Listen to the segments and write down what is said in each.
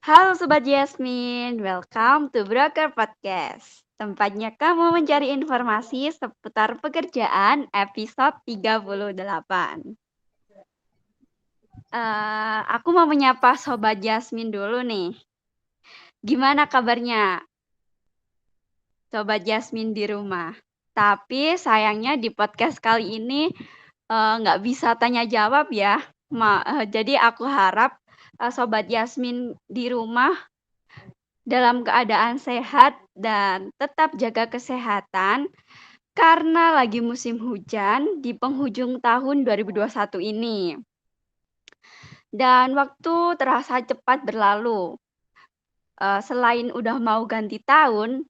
Halo Sobat Yasmin, welcome to Broker Podcast. Tempatnya kamu mencari informasi seputar pekerjaan episode 38. Aku mau menyapa Sobat Yasmin dulu nih. Gimana kabarnya Sobat Yasmin di rumah? Tapi sayangnya di podcast kali ini nggak bisa tanya jawab ya. Jadi aku harap Sobat Yasmin di rumah dalam keadaan sehat dan tetap jaga kesehatan karena lagi musim hujan di penghujung tahun 2021 ini. Dan waktu terasa cepat berlalu. Selain udah mau ganti tahun,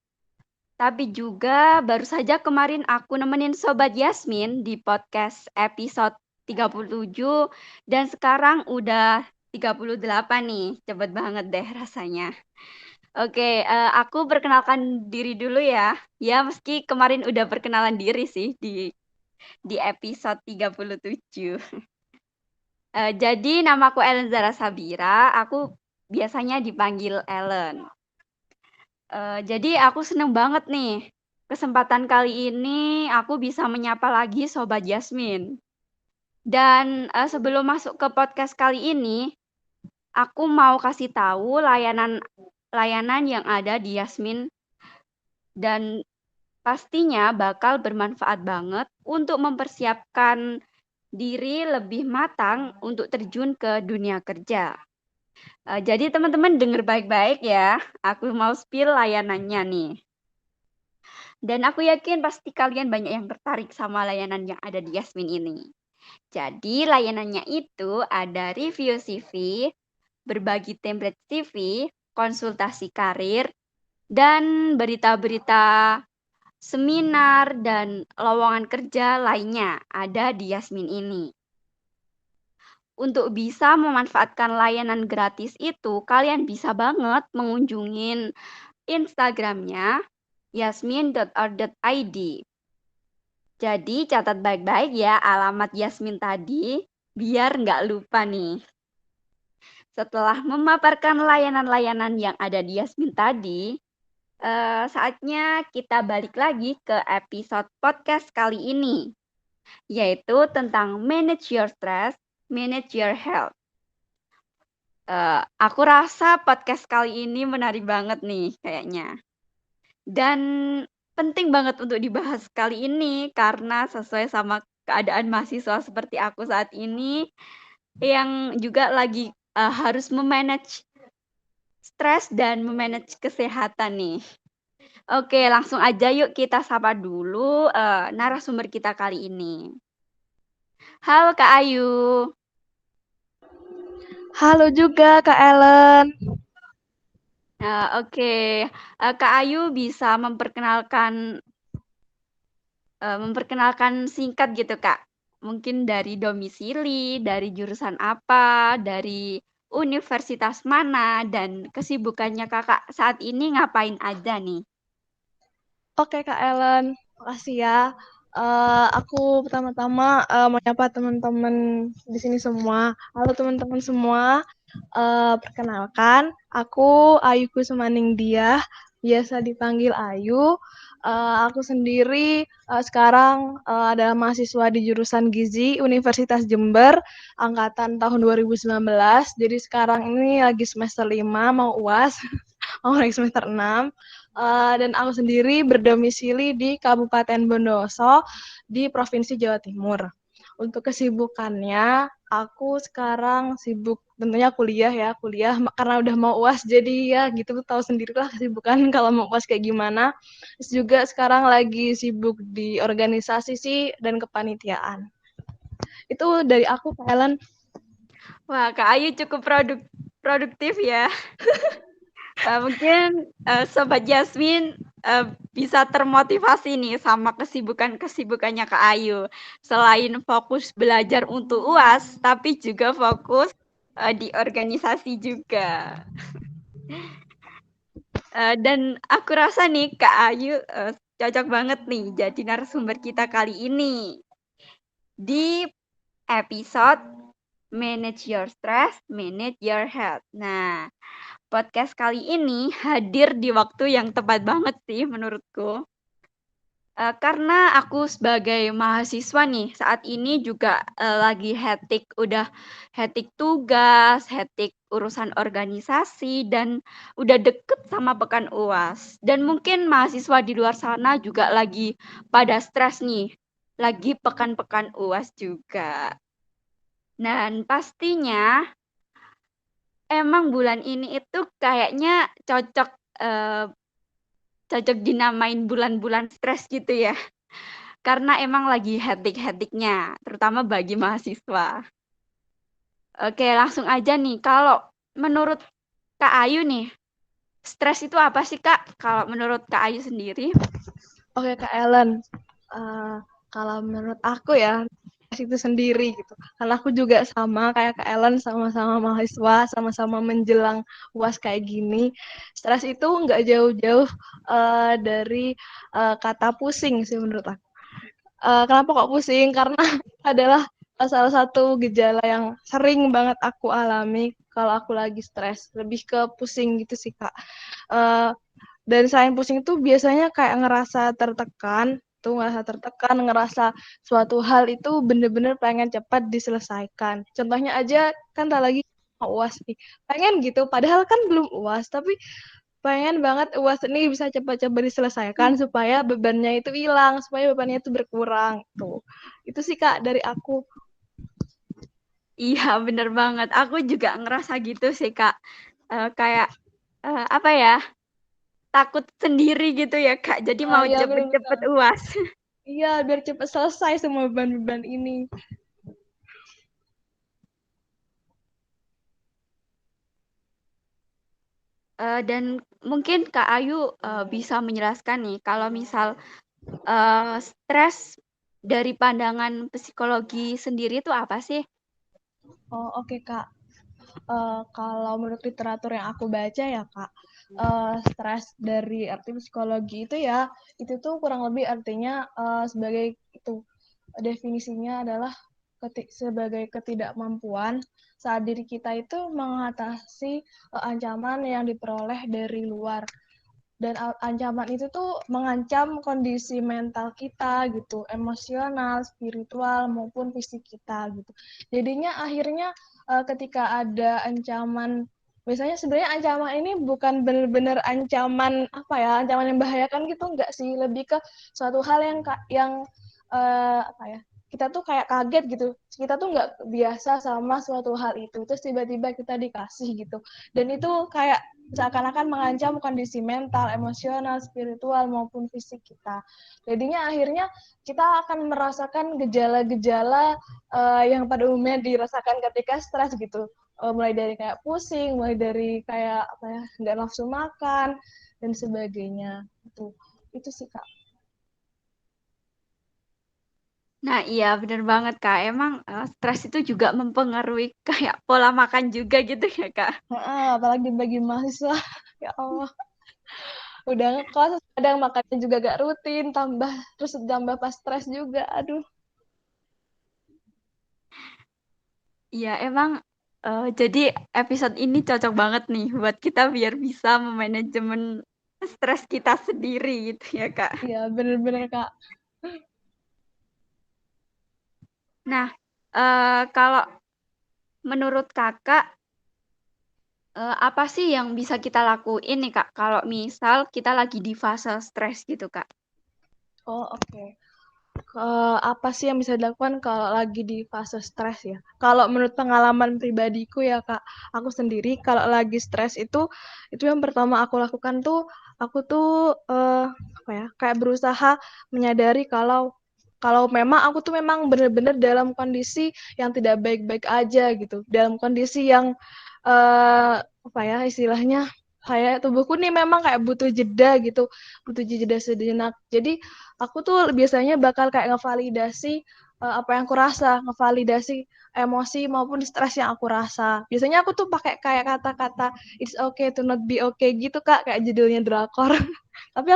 tapi juga baru saja kemarin aku nemenin Sobat Yasmin di podcast episode 37 dan sekarang udah 38 nih. Cepet banget deh rasanya. Oke, aku perkenalkan diri dulu ya. Ya, meski kemarin udah perkenalan diri sih di episode 37. Jadi namaku Ellen Zara Sabira, aku biasanya dipanggil Ellen. Jadi aku seneng banget nih, kesempatan kali ini aku bisa menyapa lagi Sobat Yasmin. Dan sebelum masuk ke podcast kali ini, aku mau kasih tahu layanan yang ada di Yasmin dan pastinya bakal bermanfaat banget untuk mempersiapkan diri lebih matang untuk terjun ke dunia kerja. Jadi teman-teman denger baik-baik ya, aku mau spill layanannya nih. Dan aku yakin pasti kalian banyak yang tertarik sama layanan yang ada di Yasmin ini. Jadi layanannya itu ada review CV, berbagi template CV, konsultasi karir, dan berita-berita seminar dan lowongan kerja lainnya ada di Yasmin ini. Untuk bisa memanfaatkan layanan gratis itu, kalian bisa banget mengunjungin Instagramnya yasmin.or.id. Jadi catat baik-baik ya alamat Yasmin tadi, biar nggak lupa nih. Setelah memaparkan layanan-layanan yang ada di Yasmin tadi, saatnya kita balik lagi ke episode podcast kali ini, yaitu tentang manage your stress, manage your health. Aku rasa podcast kali ini menarik banget nih kayaknya. Dan penting banget untuk dibahas kali ini karena sesuai sama keadaan mahasiswa seperti aku saat ini yang juga lagi harus memanage stres dan memanage kesehatan nih. Oke, langsung aja yuk kita sapa dulu narasumber kita kali ini. Halo Kak Ayu. Halo juga Kak Ellen. Oke. Kak Ayu bisa memperkenalkan singkat gitu Kak. Mungkin dari domisili, dari jurusan apa, dari universitas mana, dan kesibukannya Kakak saat ini ngapain aja nih? Oke Kak Ellen, makasih ya. Aku pertama-tama mau nyapa teman-teman di sini semua. Halo teman-teman semua. Perkenalkan, aku Ayu Kusumanding Diah, biasa dipanggil Ayu. Aku sendiri sekarang adalah mahasiswa di jurusan Gizi Universitas Jember, angkatan tahun 2019. Jadi sekarang ini lagi semester 5, mau UAS, mau naik semester 6. Dan aku sendiri berdomisili di Kabupaten Bondowoso di Provinsi Jawa Timur. Untuk kesibukannya, aku sekarang sibuk tentunya kuliah karena udah mau UAS jadi ya gitu tahu sendirilah kesibukan kalau mau UAS kayak gimana. Terus juga sekarang lagi sibuk di organisasi sih dan kepanitiaan. Itu dari aku Kak Ellen. Wah, Kak Ayu cukup produktif ya. Mungkin Sobat Jasmine bisa termotivasi nih sama kesibukannya Kak Ayu. Selain fokus belajar untuk UAS, tapi juga fokus di organisasi juga. Dan aku rasa nih Kak Ayu cocok banget nih jadi narasumber kita kali ini di episode Manage Your Stress, Manage Your Health. Nah, podcast kali ini hadir di waktu yang tepat banget sih menurutku. Karena aku sebagai mahasiswa nih, saat ini juga, lagi udah hectic tugas, hectic urusan organisasi, dan udah deket sama pekan UAS. Dan mungkin mahasiswa di luar sana juga lagi pada stres nih, lagi pekan-pekan UAS juga. Dan pastinya emang bulan ini itu kayaknya cocok dinamain bulan-bulan stres gitu ya. Karena emang lagi hectic-hectic-nya, terutama bagi mahasiswa. Oke, langsung aja nih, kalau menurut Kak Ayu nih, stres itu apa sih Kak? Kalau menurut Kak Ayu sendiri? Oke Kak Ellen, kalau menurut aku ya stres itu sendiri gitu. Karena aku juga sama kayak Kak Ellen, sama-sama mahasiswa, sama-sama menjelang UAS kayak gini. Stres itu nggak jauh-jauh dari kata pusing sih menurut aku. Kenapa kok pusing? Karena adalah salah satu gejala yang sering banget aku alami kalau aku lagi stres. Lebih ke pusing gitu sih Kak. Uh, dan selain pusing itu biasanya kayak ngerasa tertekan, ngerasa suatu hal itu bener-bener pengen cepat diselesaikan. Contohnya aja kan tak lagi mau UAS nih. Pengen gitu, padahal kan belum UAS, tapi pengen banget UAS ini bisa cepat-cepat diselesaikan supaya bebannya itu hilang, supaya bebannya itu berkurang. Tuh. Itu sih Kak dari aku. Iya, bener banget. Aku juga ngerasa gitu sih Kak. Kayak, apa ya, takut sendiri gitu ya Kak, jadi Nah, mau iya cepet-cepet benar-benar. UAS. Iya, biar cepat selesai semua beban-beban ini. Dan mungkin Kak Ayu, bisa menjelaskan nih, kalau misal, stres dari pandangan psikologi sendiri itu apa sih? Oh, oke Kak. Kalau menurut literatur yang aku baca ya Kak, stres dari arti psikologi itu ya, itu tuh kurang lebih artinya sebagai itu definisinya adalah sebagai ketidakmampuan saat diri kita itu mengatasi ancaman yang diperoleh dari luar. Dan ancaman itu tuh mengancam kondisi mental kita gitu, emosional, spiritual maupun fisik kita gitu. Jadinya akhirnya ketika ada ancaman, biasanya sebenarnya ancaman ini bukan benar-benar ancaman apa ya, ancaman yang membahayakan gitu enggak sih, lebih ke suatu hal yang apa ya, kita tuh kayak kaget gitu, kita tuh nggak biasa sama suatu hal itu, terus tiba-tiba kita dikasih gitu, dan itu kayak seakan-akan mengancam kondisi mental, emosional, spiritual maupun fisik kita. Jadinya akhirnya kita akan merasakan gejala-gejala yang pada umumnya dirasakan ketika stres gitu. Mulai dari kayak pusing, mulai dari kayak apa ya, nggak nafsu makan dan sebagainya. Itu sih Kak. Nah iya, bener banget Kak, emang, stres itu juga mempengaruhi kayak pola makan juga gitu ya Kak? Apalagi bagi mahasiswa, ya Allah. Udah ngekos, kadang makannya juga gak rutin, tambah pas stres juga, aduh. Iya emang, jadi episode ini cocok banget nih buat kita biar bisa memanajemen stres kita sendiri gitu ya Kak. Iya, bener-bener Kak. Nah, kalau menurut Kakak, apa sih yang bisa kita lakuin nih Kak, kalau misal kita lagi di fase stres gitu Kak? Oh, oke. Apa sih yang bisa dilakukan kalau lagi di fase stres ya? Kalau menurut pengalaman pribadiku ya Kak, aku sendiri kalau lagi stres itu yang pertama aku lakukan tuh, aku tuh apa ya, kayak berusaha menyadari kalau kalau memang aku tuh memang benar-benar dalam kondisi yang tidak baik-baik aja gitu, dalam kondisi yang apa ya istilahnya, kayak tubuhku nih memang kayak butuh jeda gitu, butuh jeda sejenak. Jadi aku tuh biasanya bakal kayak ngevalidasi apa yang aku rasa, ngevalidasi emosi maupun stres yang aku rasa. Biasanya aku tuh pakai kayak kata-kata it's okay to not be okay gitu Kak, kayak judulnya drakor. Tapi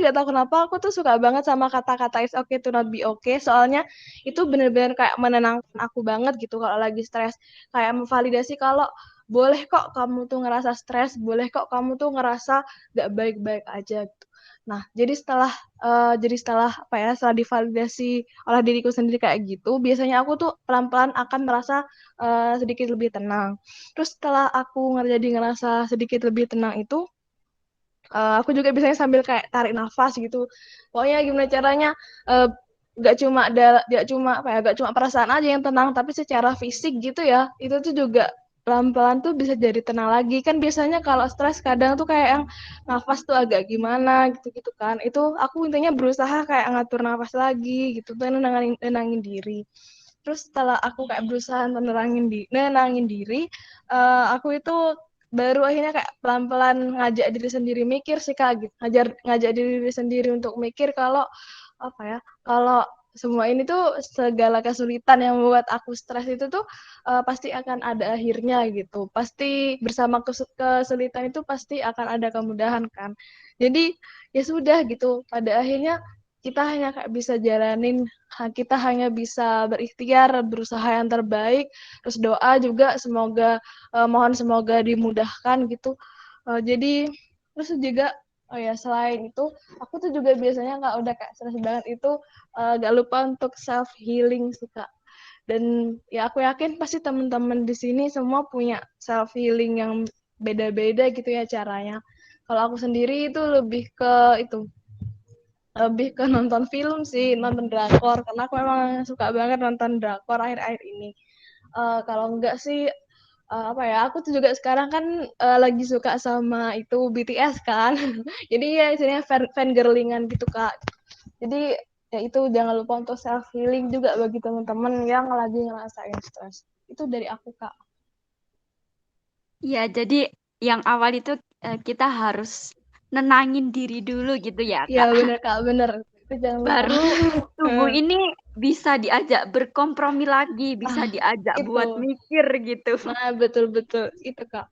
gak tahu kenapa aku tuh suka banget sama kata-kata it's okay to not be okay, soalnya itu bener-bener kayak menenangkan aku banget gitu kalau lagi stres, kayak memvalidasi kalau boleh kok kamu tuh ngerasa stres, boleh kok kamu tuh ngerasa gak baik-baik aja gitu. Nah, jadi setelah apa ya, setelah divalidasi oleh diriku sendiri kayak gitu, biasanya aku tuh pelan-pelan akan merasa sedikit lebih tenang. Terus setelah aku jadi ngerasa sedikit lebih tenang itu, aku juga biasanya sambil kayak tarik nafas gitu. Pokoknya gimana caranya uh, gak cuma apa ya, gak cuma perasaan aja yang tenang, tapi secara fisik gitu ya. Itu tuh juga pelan-pelan tuh bisa jadi tenang lagi. Kan biasanya kalau stres kadang tuh kayak yang nafas tuh agak gimana gitu-gitu kan. Itu aku intinya berusaha kayak ngatur nafas lagi gitu, tuh nenangin diri. Terus setelah aku kayak berusaha nenangin diri, aku itu baru akhirnya kayak pelan-pelan ngajak diri sendiri mikir sih Kak, gitu. Ngajak diri sendiri untuk mikir kalau apa ya, kalau semua ini tuh segala kesulitan yang membuat aku stres itu tuh pasti akan ada akhirnya gitu. Pasti bersama kesulitan itu pasti akan ada kemudahan kan. Jadi ya sudah gitu. Pada akhirnya kita hanya kayak bisa jalanin, kita hanya bisa berikhtiar, berusaha yang terbaik, terus doa juga mohon semoga dimudahkan gitu. Jadi terus juga oh ya selain itu aku tuh juga biasanya nggak udah kayak stres banget itu gak lupa untuk self healing sih Kak. Dan ya aku yakin pasti teman-teman di sini semua punya self healing yang beda-beda gitu ya caranya. Kalau aku sendiri itu lebih ke nonton film sih, nonton drakor karena aku memang suka banget nonton drakor akhir-akhir ini. Kalau enggak sih apa ya, aku tuh juga sekarang kan lagi suka sama itu BTS kan. Jadi ya istilahnya fangirlingan gitu Kak. Jadi ya itu jangan lupa untuk self healing juga bagi teman-teman yang lagi ngerasain stres. Itu dari aku Kak. Ya, jadi yang awal itu kita harus nenangin diri dulu gitu ya, Iya Kak. bener Kak, bener. Itu jangan lupa. Baru tubuh ini bisa diajak berkompromi lagi, bisa Ah, diajak itu. buat mikir gitu. Nah, betul-betul itu Kak.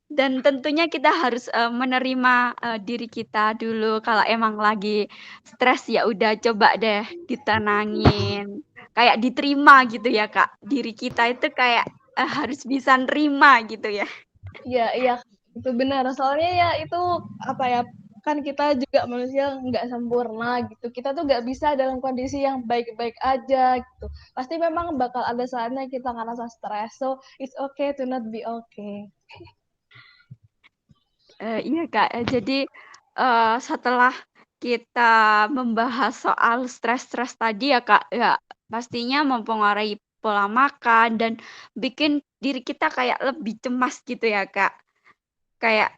Dan tentunya kita harus menerima diri kita dulu kalau emang lagi stres ya udah coba deh ditenangin. Kayak diterima gitu ya, Kak. Diri kita itu kayak harus bisa nerima gitu ya. Iya, iya, itu benar. Soalnya ya itu apa ya, kan kita juga manusia nggak sempurna gitu. Kita tuh nggak bisa dalam kondisi yang baik-baik aja gitu. Pasti memang bakal ada saatnya kita ngerasa stres. So, it's okay to not be okay. Iya Kak, jadi setelah kita membahas soal stres-stres tadi ya Kak, ya pastinya mempengaruhi pola makan dan bikin diri kita kayak lebih cemas gitu ya Kak. Kayak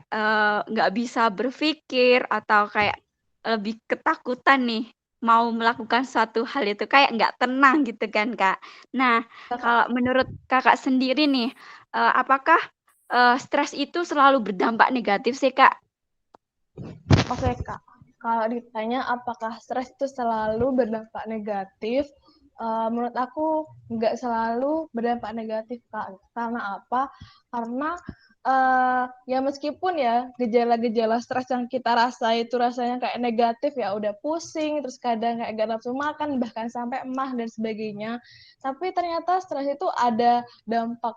nggak bisa berpikir atau kayak lebih ketakutan nih mau melakukan suatu hal itu kayak nggak tenang gitu kan Kak. Nah, kalau menurut Kakak sendiri nih, apakah stres itu selalu berdampak negatif sih, Kak? Oke Kak, kalau ditanya apakah stres itu selalu berdampak negatif, menurut aku nggak selalu berdampak negatif Kak. Karena apa? Karena ya meskipun ya gejala-gejala stres yang kita rasa itu rasanya kayak negatif ya udah pusing, terus kadang kayak gak nafsu makan, bahkan sampai emah dan sebagainya. Tapi ternyata stres itu ada dampak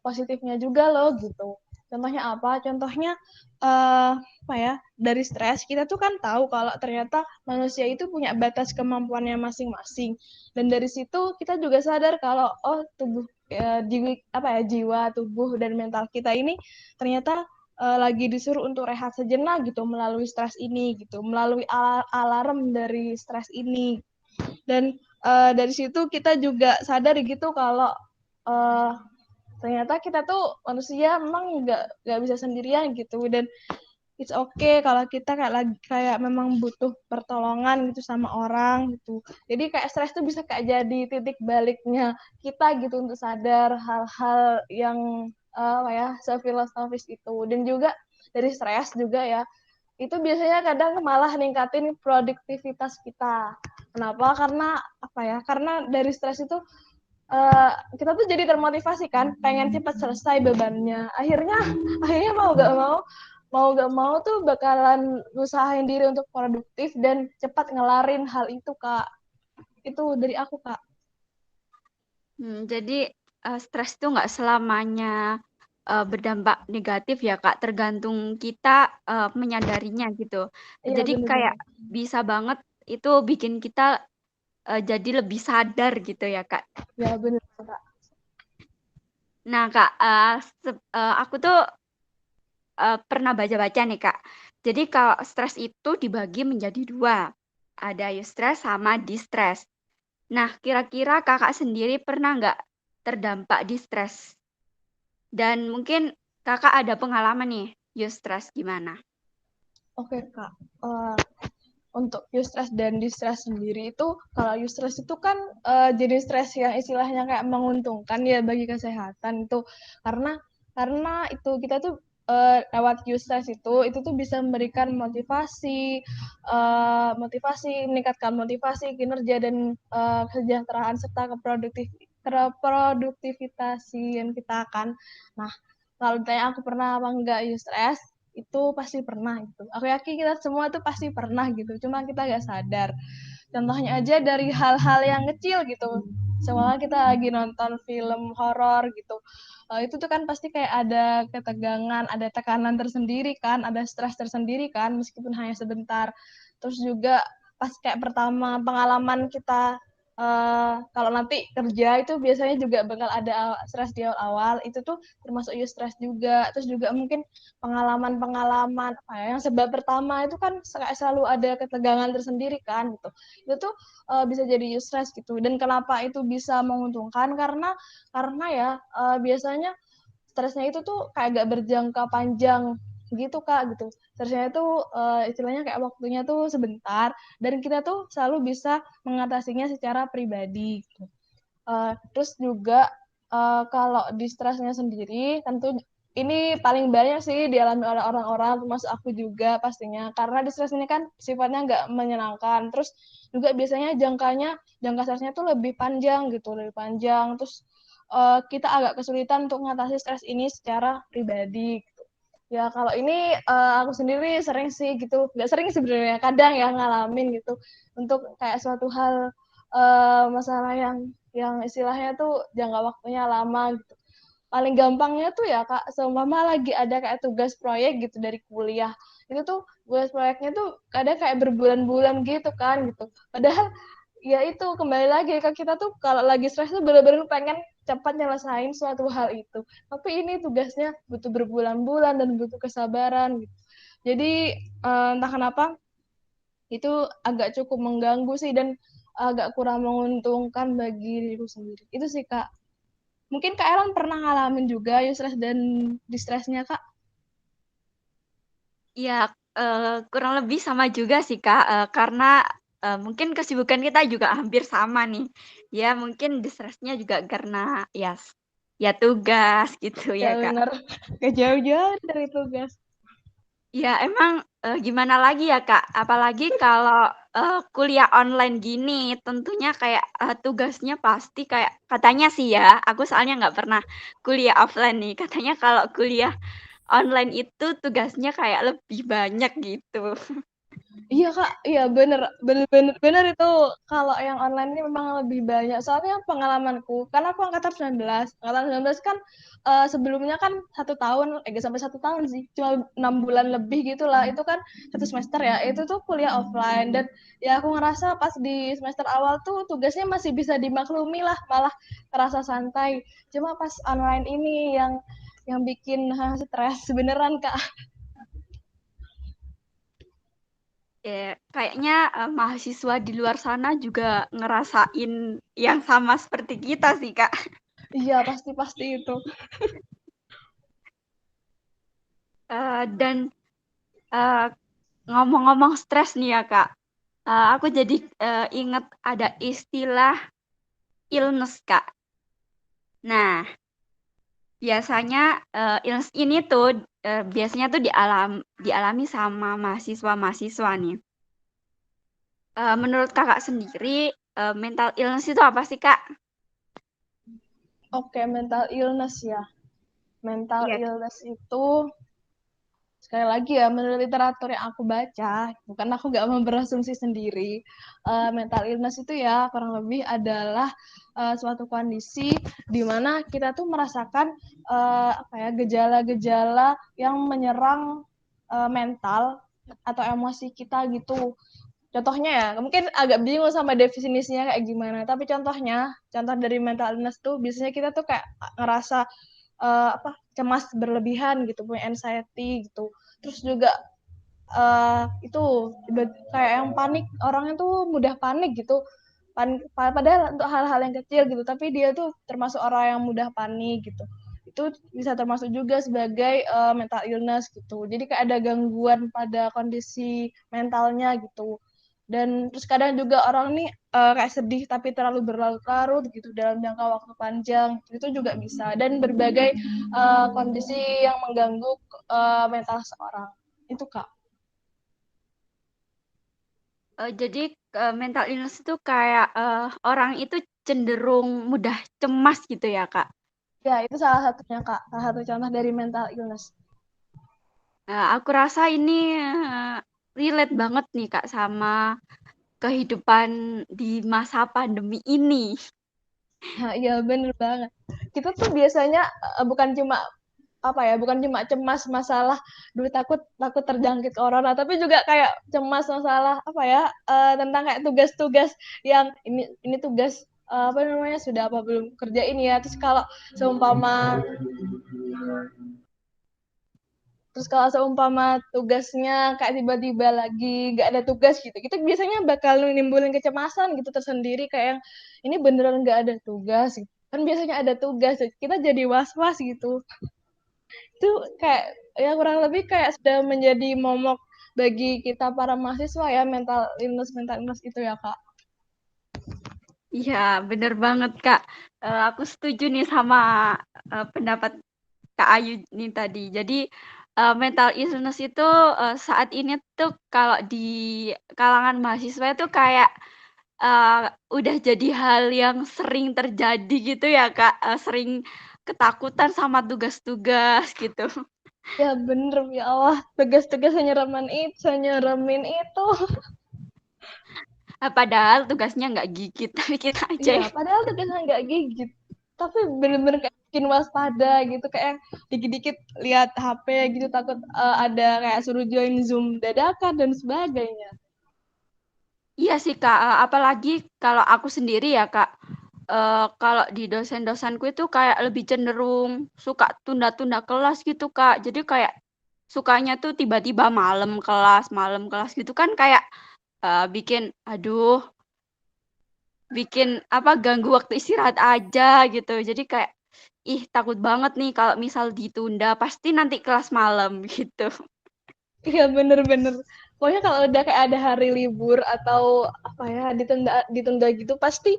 positifnya juga loh gitu. Contohnya apa? Contohnya apa ya, dari stres kita tuh kan tahu kalau ternyata manusia itu punya batas kemampuannya masing-masing, dan dari situ kita juga sadar kalau oh tubuh jiwa, tubuh dan mental kita ini ternyata lagi disuruh untuk rehat sejenak gitu melalui stres ini gitu, melalui alarm dari stres ini. Dan dari situ kita juga sadar gitu kalau uh, ternyata kita tuh manusia memang nggak bisa sendirian gitu, dan it's okay kalau kita kayak memang butuh pertolongan gitu sama orang gitu. Jadi kayak stres tuh bisa kayak jadi titik baliknya kita gitu untuk sadar hal-hal yang ya filosofis itu. Dan juga dari stres juga ya itu biasanya kadang malah ningkatin produktivitas kita. Kenapa? Karena apa ya? Karena dari stres itu kita tuh jadi termotivasi kan, pengen cepat selesai bebannya. Akhirnya mau gak mau tuh bakalan usahain diri untuk produktif dan cepat ngelarin hal itu Kak. Itu dari aku Kak. Jadi stres itu nggak selamanya berdampak negatif ya Kak, tergantung kita menyadarinya gitu. Iya Jadi kayak bener-bener. bisa banget itu bikin kita jadi lebih sadar gitu ya Kak. Ya bener Kak. Nah Kak, aku tuh pernah baca-baca nih Kak. Jadi kalau stres itu dibagi menjadi dua. Ada eustress sama distress. Nah, kira-kira Kakak sendiri pernah nggak terdampak distress? Dan mungkin Kakak ada pengalaman nih, eustress gimana? Oke Kak. Eh, untuk eustress dan distress sendiri itu, kalau eustress itu kan jenis stres yang istilahnya kayak menguntungkan ya bagi kesehatan itu, karena itu kita tuh lewat eustress itu tuh bisa memberikan motivasi, meningkatkan motivasi kinerja dan kesejahteraan serta keproduktivitasian kita kan. Nah, kalau ditanya aku pernah apa enggak eustress, itu pasti pernah gitu. Aku yakin kita semua tuh pasti pernah gitu. Cuma kita nggak sadar. Contohnya aja dari hal-hal yang kecil gitu. Semalam kita lagi nonton film horor gitu. Itu tuh kan pasti kayak ada ketegangan, ada tekanan tersendiri kan, ada stres tersendiri kan, meskipun hanya sebentar. Terus juga pas kayak pertama pengalaman kita kalau nanti kerja itu biasanya juga bakal ada stres di awal-awal, itu tuh termasuk stres juga. Terus juga mungkin pengalaman-pengalaman yang sebab pertama itu kan selalu ada ketegangan tersendiri kan gitu. Itu tuh bisa jadi stress gitu. Dan kenapa itu bisa menguntungkan? Karena ya biasanya stresnya itu tuh kayak gak berjangka panjang gitu Kak gitu. Stresnya itu istilahnya kayak waktunya tuh sebentar dan kita tuh selalu bisa mengatasinya secara pribadi gitu. Terus juga kalau di stresnya sendiri tentu ini paling banyak sih dialami oleh orang-orang termasuk aku juga pastinya karena di stres ini kan sifatnya nggak menyenangkan. Terus juga biasanya jangka stresnya tuh lebih panjang gitu, lebih panjang. Terus kita agak kesulitan untuk mengatasi stres ini secara pribadi gitu. Ya kalau ini aku sendiri sering sih gitu, nggak sering sebenarnya, kadang ya ngalamin gitu untuk kayak suatu hal masalah yang istilahnya tuh jangka waktunya lama gitu. Paling gampangnya tuh ya Kak, seumpama lagi ada kayak tugas proyek gitu dari kuliah. Itu tuh tugas proyeknya tuh kadang kayak berbulan-bulan gitu kan gitu. Padahal ya itu kembali lagi ke kita tuh kalau lagi stres tuh bener-bener pengen cepat nyelesain suatu hal itu. Tapi ini tugasnya butuh berbulan-bulan dan butuh kesabaran gitu. Jadi entah kenapa itu agak cukup mengganggu sih dan agak kurang menguntungkan bagi diriku sendiri. Itu sih Kak. Mungkin Kak Ellen pernah ngalamin juga eustress dan distressnya Kak? Ya, kurang lebih sama juga sih Kak, karena mungkin kesibukan kita juga hampir sama nih. Ya mungkin distressnya juga karena ya tugas gitu ya Ya Kak. benar, gak jauh-jauh dari tugas. Ya emang gimana lagi ya Kak, apalagi kalau kuliah online gini, tentunya kayak tugasnya pasti kayak katanya sih ya, aku soalnya nggak pernah kuliah offline nih, katanya kalau kuliah online itu tugasnya kayak lebih banyak gitu. Iya Kak, iya bener, bener, bener, bener itu kalau yang online ini memang lebih banyak. Soalnya pengalamanku, karena aku angkatan 19, angkatan 19 kan sebelumnya kan 1 tahun, gak sampai 1 tahun sih, cuma 6 bulan lebih gitulah. Itu kan 1 semester ya, itu tuh kuliah offline dan ya aku ngerasa pas di semester awal tuh tugasnya masih bisa dimaklumi lah, malah terasa santai. Cuma pas online ini yang bikin stres beneran Kak. Kayaknya mahasiswa di luar sana juga ngerasain yang sama seperti kita sih Kak. Iya pasti-pasti itu. Dan eh, ngomong-ngomong stres nih ya Kak, aku jadi inget ada istilah illness Kak. Nah, biasanya illness ini tuh biasanya tuh dialami sama mahasiswa-mahasiswa nih. Menurut Kakak sendiri, mental illness itu apa sih Kak? Oke, mental illness ya. Mental Iya. illness itu sekali lagi ya menurut literatur yang aku baca, bukan aku nggak mau berasumsi sendiri. Mental illness itu ya kurang lebih adalah suatu kondisi di mana kita tuh merasakan gejala-gejala yang menyerang mental atau emosi kita gitu. Contohnya ya, mungkin agak bingung sama definisinya kayak gimana, tapi contoh dari mental illness tuh biasanya kita tuh kayak ngerasa cemas berlebihan gitu, punya anxiety gitu. Terus juga itu kayak yang panik, orangnya tuh mudah panik gitu. Padahal untuk hal-hal yang kecil gitu, tapi dia tuh termasuk orang yang mudah panik gitu. Itu bisa termasuk juga sebagai mental illness gitu. Jadi kayak ada gangguan pada kondisi mentalnya gitu. Dan terus kadang juga orang nih kayak sedih tapi terlalu berlarut-larut gitu dalam jangka waktu panjang, itu juga bisa. Dan berbagai kondisi yang mengganggu mental seorang. Itu Kak. Jadi, mental illness itu kayak, orang itu cenderung mudah cemas gitu ya, Kak? Ya, itu salah satunya Kak, salah satu contoh dari mental illness. Aku rasa ini, relate banget nih, Kak, sama kehidupan di masa pandemi ini. Nah, iya bener banget. Kita tuh biasanya bukan cuma cemas masalah duh takut takut terjangkit corona, tapi juga kayak cemas masalah tentang kayak tugas-tugas yang ini tugas apa namanya sudah apa belum kerjain ya. Seumpama Terus kalau seumpama tugasnya kayak tiba-tiba lagi nggak ada tugas gitu, kita biasanya bakal nimbulin kecemasan gitu tersendiri kayak yang ini beneran nggak ada tugas gitu. Kan biasanya ada tugas, kita jadi was-was gitu. Itu kayak ya kurang lebih kayak sudah menjadi momok bagi kita para mahasiswa ya, mental illness itu ya Kak. Iya, bener banget, Kak. Aku setuju nih sama, pendapat Kak Ayu nih tadi. Jadi, mental illness itu, saat ini tuh kalau di kalangan mahasiswa itu kayak, udah jadi hal yang sering terjadi gitu ya, Kak, sering ketakutan sama tugas-tugas gitu. Ya bener ya Allah, tugas-tugas senyeremin itu. Padahal tugasnya nggak gigit, tapi kita aja Iya, yang padahal tugasnya nggak gigit. Tapi bener-bener kayak bikin waspada gitu, kayak dikit-dikit lihat HP gitu, takut ada kayak suruh join Zoom dadakan dan sebagainya. iya sih, Kak, apalagi kalau aku sendiri ya, Kak, kalau di dosen-dosenku itu kayak lebih cenderung suka tunda-tunda kelas gitu, Kak. Jadi kayak sukanya tuh tiba-tiba malam kelas gitu kan kayak, bikin aduh, bikin apa, ganggu waktu istirahat aja gitu. Jadi kayak, ih takut banget nih kalau misal ditunda, pasti nanti kelas malam gitu. Iya bener-bener. Pokoknya kalau udah kayak ada hari libur atau apa ya ditunda ditunda gitu, pasti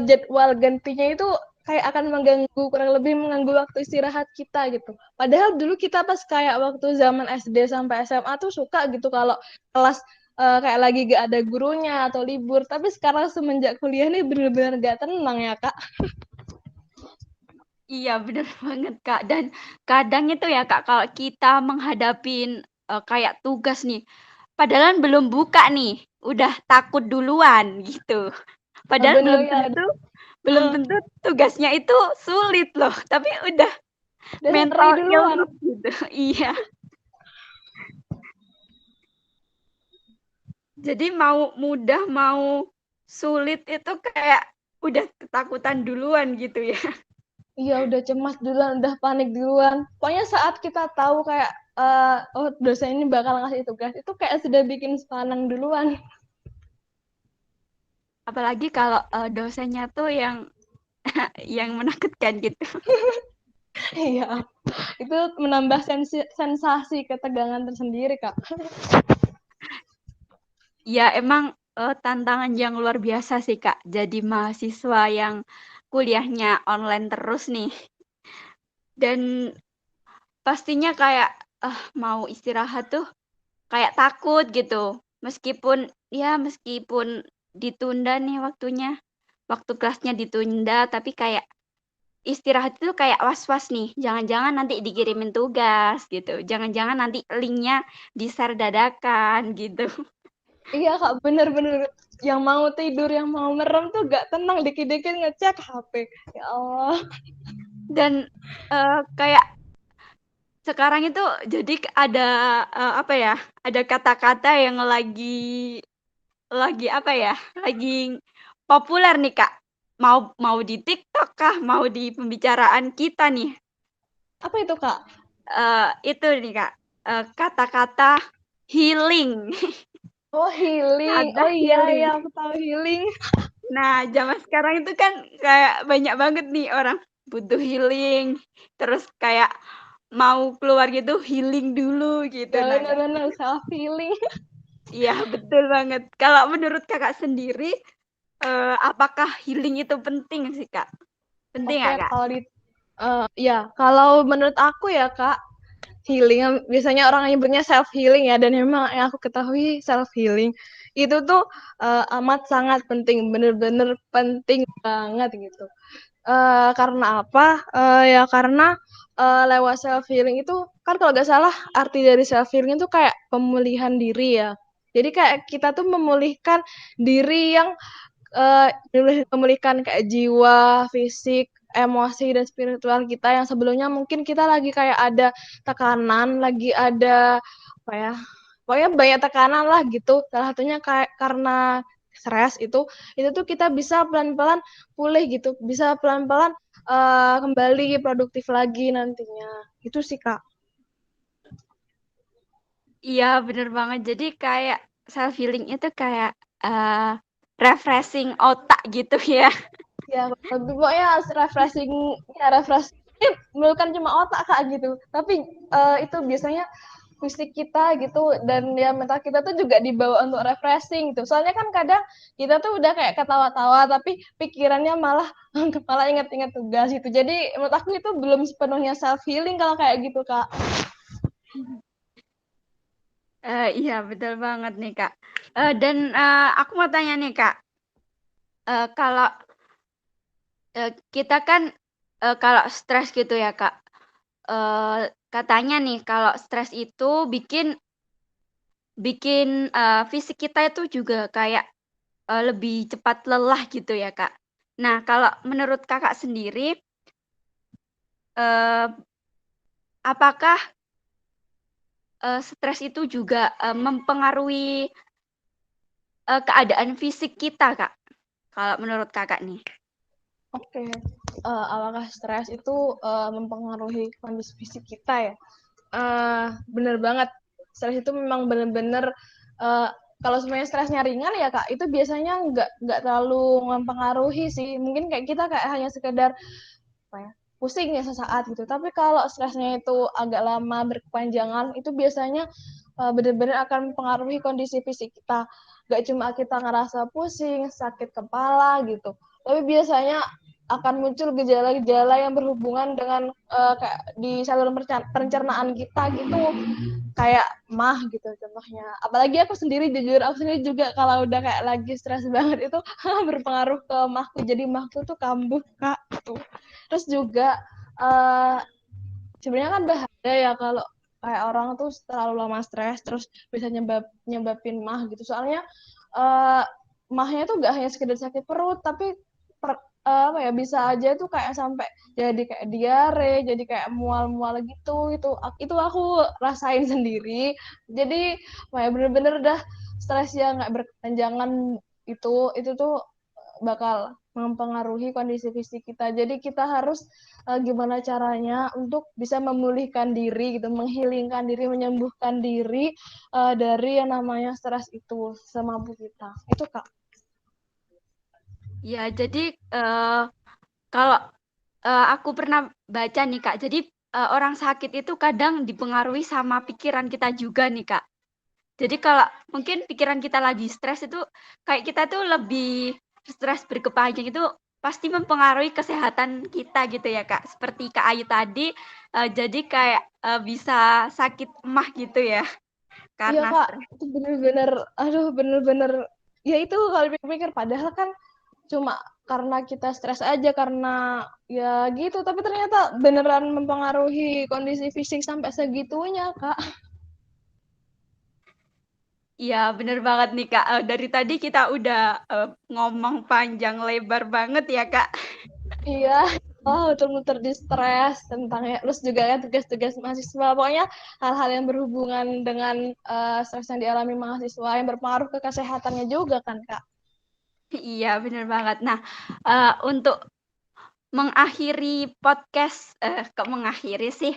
jadwal gantinya itu kayak akan kurang lebih mengganggu waktu istirahat kita gitu. Padahal dulu kita pas kayak waktu zaman SD sampai SMA tuh suka gitu kalau kelas kayak lagi gak ada gurunya atau libur. Tapi sekarang semenjak kuliah nih bener-bener gak tenang ya Kak. Iya bener banget, Kak, dan kadang itu ya, Kak, kalau kita menghadapin, kayak tugas nih, padahal belum buka nih, udah takut duluan gitu. Nah, Padahal bener ya. belum tentu tugasnya itu sulit loh, tapi udah Udah ngeri mental duluan. illness gitu. Iya, jadi mau mudah, mau sulit itu kayak udah ketakutan duluan gitu ya. Iya, udah cemas duluan, udah panik duluan. Pokoknya saat kita tahu kayak, oh dosen ini bakal ngasih tugas, itu kayak sudah bikin sepanang duluan. Apalagi kalau, dosennya tuh yang yang menakutkan gitu. Iya, itu menambah sensasi ketegangan tersendiri, Kak. Ya emang, tantangan yang luar biasa sih, Kak, jadi mahasiswa yang kuliahnya online terus nih. Dan pastinya kayak, mau istirahat tuh kayak takut gitu. Meskipun ditunda nih waktunya, waktu kelasnya ditunda, tapi kayak istirahat itu kayak was-was nih, jangan-jangan nanti dikirimin tugas gitu, jangan-jangan nanti link-nya di-share dadakan gitu. Iya Kak, bener-bener yang mau tidur, yang mau merem tuh gak tenang, dikit-dikit ngecek HP. Ya Allah. Dan kayak sekarang itu jadi ada apa ya? Ada kata-kata yang lagi apa ya? Lagi populer nih Kak. Mau mau di TikTok kah, mau di pembicaraan kita nih. Apa itu Kak? Itu nih Kak, kata-kata healing. Oh healing, Kata oh iya ya healing. aku tahu healing. Nah, zaman sekarang itu kan kayak banyak banget nih orang butuh healing, terus kayak mau keluar gitu healing dulu gitu. Ya Nah, Kak, bener-bener self healing. iya betul banget. Kalau menurut Kakak sendiri, apakah healing itu penting sih, Kak? Penting Oke, nggak, Kak? kalau di ya kalau menurut aku ya Kak, healing biasanya orang nyebutnya self healing ya, dan memang yang aku ketahui self healing itu tuh amat sangat penting, bener-bener penting banget gitu. Karena apa? Ya karena lewat self healing itu kan kalau nggak salah arti dari self healing itu kayak pemulihan diri ya. Jadi kayak kita tuh memulihkan diri yang memulihkan kayak jiwa, fisik, emosi dan spiritual kita yang sebelumnya mungkin kita lagi kayak ada tekanan, lagi ada apa ya? Pokoknya banyak tekanan lah gitu. Salah satunya kayak karena stres itu tuh kita bisa pelan-pelan pulih gitu, bisa pelan-pelan kembali produktif lagi nantinya. Itu sih Kak. Iya, bener banget. Jadi kayak self healing itu kayak eee, refreshing otak gitu ya. Ya, pokoknya refreshing, ya refreshing bukan cuma otak Kak gitu, tapi itu biasanya fisik kita gitu dan ya mental kita tuh juga dibawa untuk refreshing gitu. Soalnya kan kadang kita tuh udah kayak ketawa-tawa tapi pikirannya malah kepala inget-inget tugas gitu. Jadi menurut aku itu belum sepenuhnya self healing kalau kayak gitu Kak. Iya betul banget nih, Kak. Dan, aku mau tanya nih, Kak, kalau, kita kan, kalau stres gitu ya, Kak, katanya nih kalau stres itu bikin bikin, fisik kita itu juga kayak, lebih cepat lelah gitu ya, Kak. Nah, kalau menurut Kakak sendiri, eee, apakah, stres itu juga, mempengaruhi, keadaan fisik kita, Kak? Kalau menurut Kakak nih? Oke, apakah stres itu mempengaruhi kondisi fisik kita ya? Bener banget. Stres itu memang bener-bener kalau semuanya stresnya ringan ya Kak, itu biasanya nggak terlalu mempengaruhi sih. Mungkin kayak kita kayak hanya sekedar apa ya, pusing ya sesaat gitu. Tapi kalau stresnya itu agak lama berkepanjangan, itu biasanya benar-benar akan mempengaruhi kondisi fisik kita. Gak cuma kita ngerasa pusing, sakit kepala gitu, tapi biasanya akan muncul gejala-gejala yang berhubungan dengan kayak di saluran pencernaan kita gitu, kayak mah gitu contohnya. Apalagi aku sendiri, jujur aku sendiri juga kalau udah kayak lagi stres banget itu berpengaruh ke mahku, jadi mahku tuh kambuh Kak tuh. Terus juga uh, sebenarnya kan bahaya ya kalau kayak orang tuh terlalu lama stres terus bisa nyebabin mah gitu. Soalnya uh, mahnya tuh gak hanya sekedar sakit perut, tapi apa ya, bisa aja tuh kayak sampai jadi kayak diare, jadi kayak mual-mual gitu. Itu aku rasain sendiri. Jadi kayak bener-bener dah stres yang nggak berkepanjangan itu tuh bakal mempengaruhi kondisi fisik kita. Jadi kita harus gimana caranya untuk bisa memulihkan diri gitu, menghilangkan diri, menyembuhkan diri dari yang namanya stres itu semampu kita. Itu Kak. Ya, jadi, kalau, aku pernah baca nih, Kak, jadi, orang sakit itu kadang dipengaruhi sama pikiran kita juga nih, Kak. Jadi kalau mungkin pikiran kita lagi stres itu, kayak kita tuh lebih stres berkepanjang itu pasti mempengaruhi kesehatan kita gitu ya, Kak. Seperti Kak Ayu tadi, jadi kayak, bisa sakit emah gitu ya, Iya karena Kak, stres. itu bener-bener, aduh bener-bener, ya itu kalau dipikir-pikir padahal kan cuma karena kita stres aja, karena ya gitu, tapi ternyata beneran mempengaruhi kondisi fisik sampai segitunya Kak. Iya, bener banget nih, Kak. Dari tadi kita udah ngomong panjang lebar banget ya, Kak. Iya, muter-muter di stres tentang ya, terus juga ya tugas-tugas mahasiswa. Pokoknya hal-hal yang berhubungan dengan stres yang dialami mahasiswa yang berpengaruh ke kesehatannya juga kan, Kak? Iya, bener banget. Nah, untuk mengakhiri podcast, kok mengakhiri sih,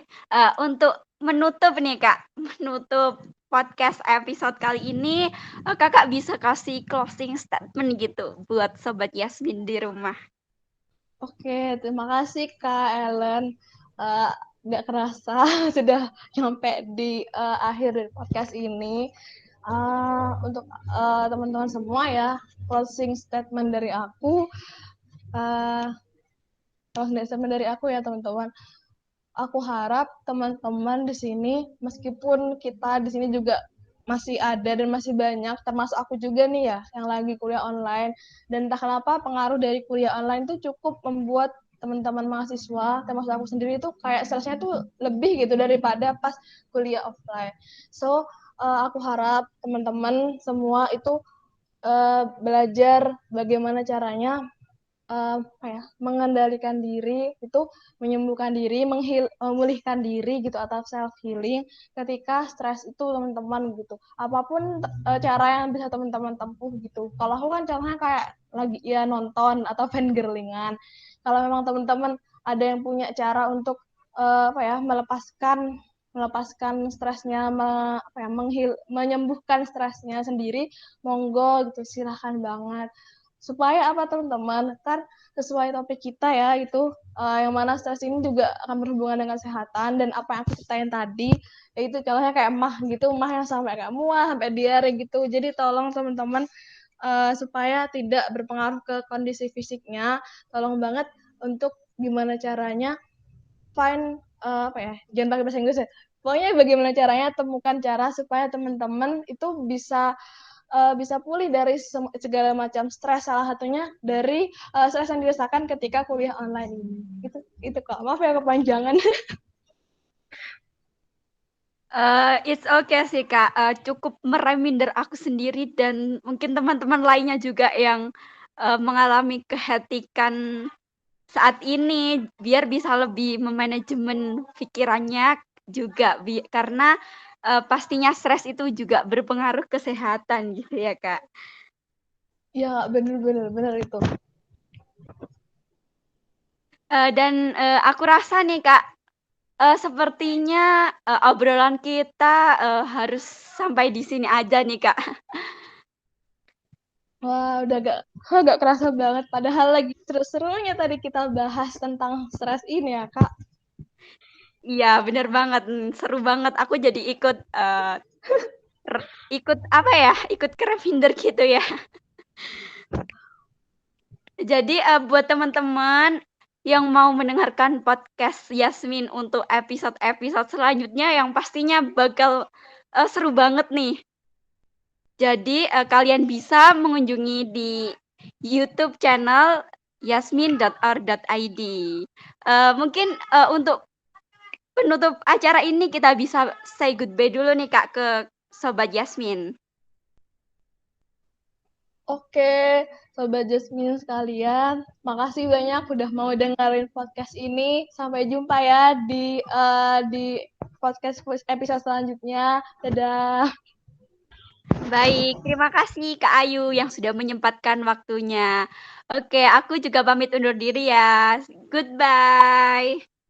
untuk menutup nih, Kak, menutup podcast episode kali ini, Kakak bisa kasih closing statement gitu buat sobat Yasmin di rumah. Oke, terima kasih Kak Ellen. Eh, nggak kerasa sudah nyampe di akhir dari podcast ini. Untuk teman-teman semua ya, closing statement dari aku. eh closing statement dari aku ya teman-teman. Aku harap teman-teman di sini, meskipun kita di sini juga masih ada dan masih banyak, termasuk aku juga nih ya, yang lagi kuliah online. Dan entah kenapa pengaruh dari kuliah online itu cukup membuat teman-teman mahasiswa, termasuk aku sendiri itu kayak stresnya tuh lebih gitu daripada pas kuliah offline. So, aku harap teman-teman semua itu belajar bagaimana caranya mengendalikan diri itu, menyembuhkan diri, memulihkan diri gitu atau self healing ketika stres itu teman-teman gitu. Apapun cara yang bisa teman-teman tempuh gitu. Kalau aku kan caranya kayak lagi ya nonton atau fangirlingan. Kalau memang teman-teman ada yang punya cara untuk melepaskan stresnya, menyembuhkan stresnya sendiri, monggo gitu, silahkan banget. Supaya apa teman-teman, kan sesuai topik kita ya, itu yang mana stres ini juga akan berhubungan dengan kesehatan, dan apa yang aku ceritain tadi yaitu contohnya kayak mah gitu, mah yang sampai kayak mual, sampai diare gitu. Jadi tolong teman-teman supaya tidak berpengaruh ke kondisi fisiknya, tolong banget untuk gimana caranya find jangan pakai bahasa Inggris ya, pokoknya bagaimana caranya temukan cara supaya teman-teman itu bisa pulih dari segala macam stres, salah satunya dari stres yang dirasakan ketika kuliah online ini. Itu kok, maaf ya kepanjangan. It's okay sih, Kak, cukup mereminder aku sendiri dan mungkin teman-teman lainnya juga yang, mengalami kehatikan saat ini, biar bisa lebih memanajemen pikirannya juga karena, pastinya stres itu juga berpengaruh kesehatan gitu ya, Kak. Ya, bener itu. Dan, aku rasa nih, Kak, sepertinya, obrolan kita, harus sampai di sini aja nih, Kak. Wah, udah gak kerasa banget. Padahal lagi seru-serunya tadi kita bahas tentang stres ini ya, Kak. Iya, bener banget, seru banget. Aku jadi ikut, ikut apa ya, ikut kereminder gitu ya. Jadi, buat teman-teman yang mau mendengarkan podcast Yasmin untuk episode-episode selanjutnya yang pastinya bakal, seru banget nih. Jadi, kalian bisa mengunjungi di YouTube channel yasmin.or.id. Mungkin, untuk penutup acara ini kita bisa say goodbye dulu nih, Kak, ke sobat Yasmin. Oke, Sobat Jasmine sekalian, makasih banyak udah mau dengerin podcast ini. Sampai jumpa ya di podcast episode selanjutnya. Dadah. Baik, terima kasih Kak Ayu yang sudah menyempatkan waktunya. Oke, aku juga pamit undur diri ya. Goodbye.